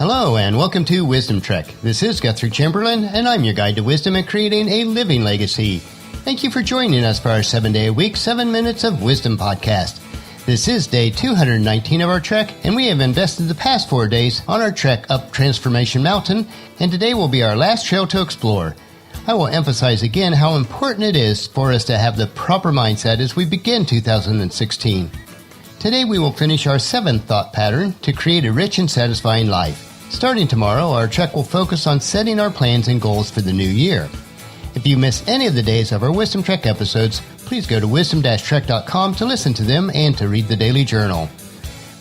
Hello and welcome to Wisdom Trek. This is Guthrie Chamberlain and I'm your guide to wisdom and creating a living legacy. Thank you for joining us for our 7-day-a-week, 7 Minutes of Wisdom podcast. This is day 219 of our trek, and we have invested the past 4 days on our trek up Transformation Mountain, and today will be our last trail to explore. I will emphasize again how important it is for us to have the proper mindset as we begin 2016. Today we will finish our 7th thought pattern to create a rich and satisfying life. Starting tomorrow, our trek will focus on setting our plans and goals for the new year. If you miss any of the days of our Wisdom Trek episodes, please go to wisdom-trek.com to listen to them and to read the daily journal.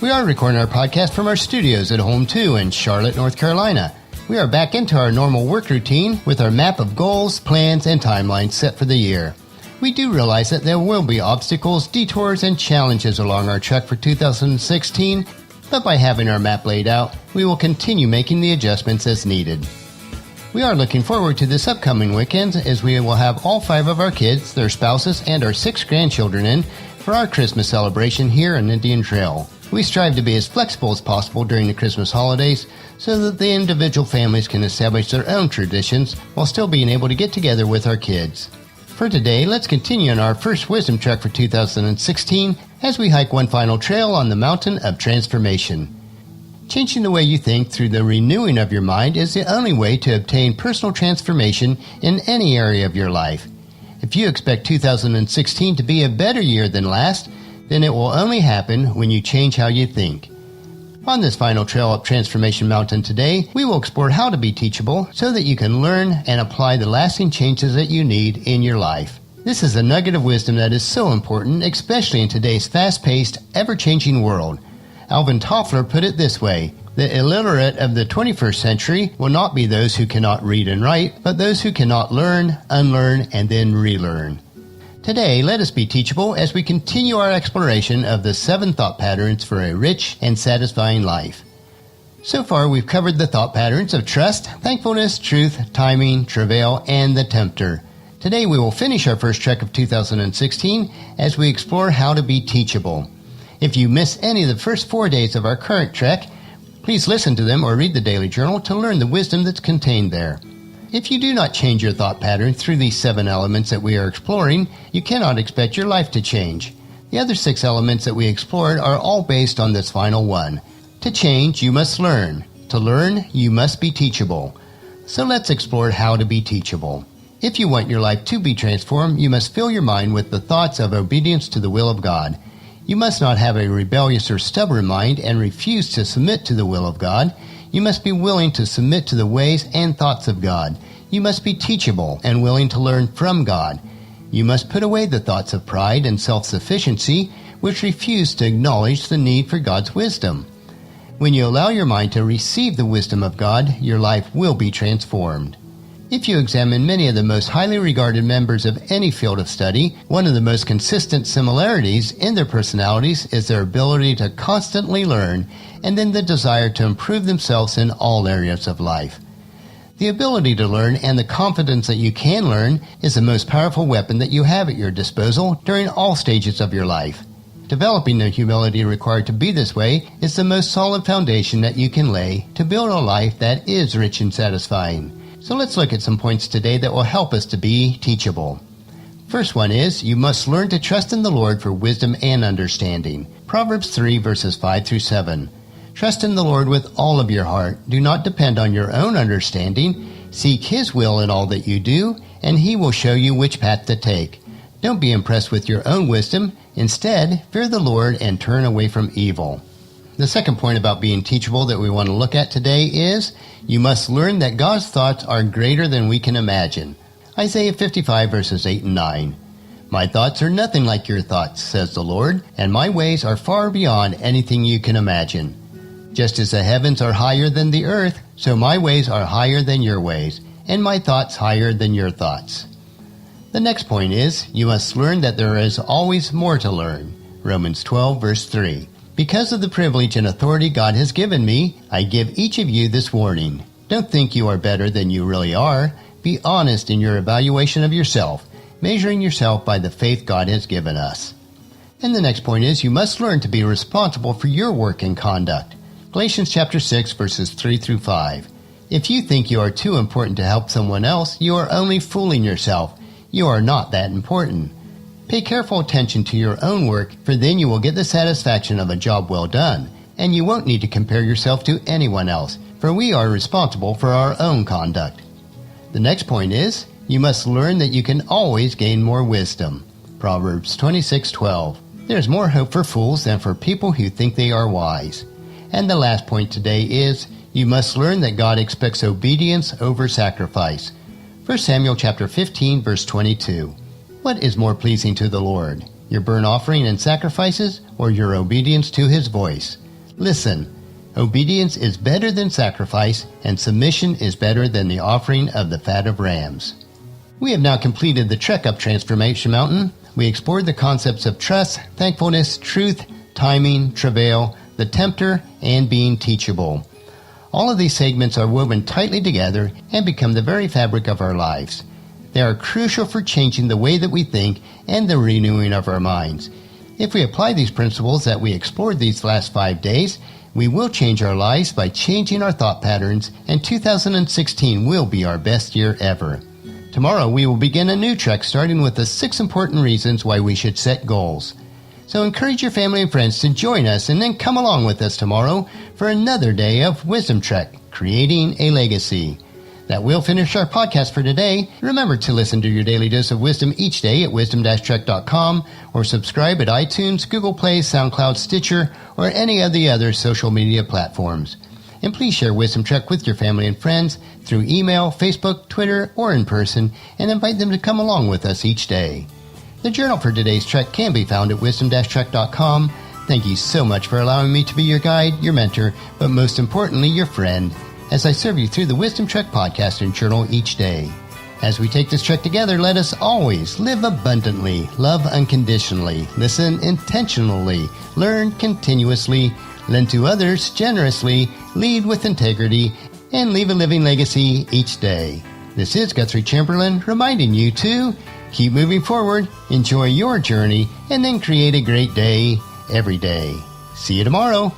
We are recording our podcast from our studios at home too in Charlotte, North Carolina. We are back into our normal work routine with our map of goals, plans, and timelines set for the year. We do realize that there will be obstacles, detours, and challenges along our trek for 2016, but by having our map laid out, we will continue making the adjustments as needed. We are looking forward to this upcoming weekend as we will have all 5 of our kids, their spouses, and our 6 grandchildren in for our Christmas celebration here on Indian Trail. We strive to be as flexible as possible during the Christmas holidays so that the individual families can establish their own traditions while still being able to get together with our kids. For today, let's continue on our first Wisdom Trek for 2016 as we hike one final trail on the Mountain of Transformation. Changing the way you think through the renewing of your mind is the only way to obtain personal transformation in any area of your life. If you expect 2016 to be a better year than last, then it will only happen when you change how you think. On this final trail up Transformation Mountain today, we will explore how to be teachable so that you can learn and apply the lasting changes that you need in your life. This is a nugget of wisdom that is so important, especially in today's fast-paced, ever-changing world. Alvin Toffler put it this way: the illiterate of the 21st century will not be those who cannot read and write, but those who cannot learn, unlearn, and then relearn. Today, let us be teachable as we continue our exploration of the 7 thought patterns for a rich and satisfying life. So far, we've covered the thought patterns of trust, thankfulness, truth, timing, travail, and the Tempter. Today, we will finish our first trek of 2016 as we explore how to be teachable. If you miss any of the first 4 days of our current trek, please listen to them or read the daily journal to learn the wisdom that's contained there. If you do not change your thought pattern through these 7 elements that we are exploring, you cannot expect your life to change. The other 6 elements that we explored are all based on this final one. To change, you must learn. To learn, you must be teachable. So let's explore how to be teachable. If you want your life to be transformed, you must fill your mind with the thoughts of obedience to the will of God. You must not have a rebellious or stubborn mind and refuse to submit to the will of God. You must be willing to submit to the ways and thoughts of God. You must be teachable and willing to learn from God. You must put away the thoughts of pride and self-sufficiency, which refuse to acknowledge the need for God's wisdom. When you allow your mind to receive the wisdom of God, your life will be transformed. If you examine many of the most highly regarded members of any field of study, one of the most consistent similarities in their personalities is their ability to constantly learn and then the desire to improve themselves in all areas of life. The ability to learn and the confidence that you can learn is the most powerful weapon that you have at your disposal during all stages of your life. Developing the humility required to be this way is the most solid foundation that you can lay to build a life that is rich and satisfying. So let's look at some points today that will help us to be teachable. First one is, you must learn to trust in the Lord for wisdom and understanding. Proverbs 3 verses 5 through 7. Trust in the Lord with all of your heart. Do not depend on your own understanding. Seek His will in all that you do, and He will show you which path to take. Don't be impressed with your own wisdom. Instead, fear the Lord and turn away from evil. The second point about being teachable that we want to look at today is, you must learn that God's thoughts are greater than we can imagine. Isaiah 55 verses 8 and 9. My thoughts are nothing like your thoughts, says the Lord, and my ways are far beyond anything you can imagine. Just as the heavens are higher than the earth, so my ways are higher than your ways, and my thoughts higher than your thoughts. The next point is, you must learn that there is always more to learn. Romans 12 verse 3. Because of the privilege and authority God has given me, I give each of you this warning. Don't think you are better than you really are. Be honest in your evaluation of yourself, measuring yourself by the faith God has given us. And the next point is, you must learn to be responsible for your work and conduct. Galatians chapter 6, verses 3 through 5. If you think you are too important to help someone else, you are only fooling yourself. You are not that important. Pay careful attention to your own work, for then you will get the satisfaction of a job well done, and you won't need to compare yourself to anyone else, for we are responsible for our own conduct. The next point is, you must learn that you can always gain more wisdom. Proverbs 26:12. There's more hope for fools than for people who think they are wise. And the last point today is, you must learn that God expects obedience over sacrifice. 1 Samuel chapter 15, verse 22. What is more pleasing to the Lord, your burnt offering and sacrifices, or your obedience to His voice? Listen, obedience is better than sacrifice, and submission is better than the offering of the fat of rams. We have now completed the trek up Transformation Mountain. We explored the concepts of trust, thankfulness, truth, timing, travail, the Tempter, and being teachable. All of these segments are woven tightly together and become the very fabric of our lives. They are crucial for changing the way that we think and the renewing of our minds. If we apply these principles that we explored these last 5 days, we will change our lives by changing our thought patterns, and 2016 will be our best year ever. Tomorrow we will begin a new trek starting with the 6 important reasons why we should set goals. So encourage your family and friends to join us and then come along with us tomorrow for another day of Wisdom Trek, Creating a Legacy. That will finish our podcast for today. Remember to listen to your daily dose of wisdom each day at wisdom-trek.com or subscribe at iTunes, Google Play, SoundCloud, Stitcher, or any of the other social media platforms. And please share Wisdom Trek with your family and friends through email, Facebook, Twitter, or in person, and invite them to come along with us each day. The journal for today's trek can be found at wisdom-trek.com. Thank you so much for allowing me to be your guide, your mentor, but most importantly, your friend, as I serve you through the Wisdom Trek podcast and journal each day. As we take this trek together, let us always live abundantly, love unconditionally, listen intentionally, learn continuously, lend to others generously, lead with integrity, and leave a living legacy each day. This is Guthrie Chamberlain reminding you to keep moving forward, enjoy your journey, and then create a great day every day. See you tomorrow.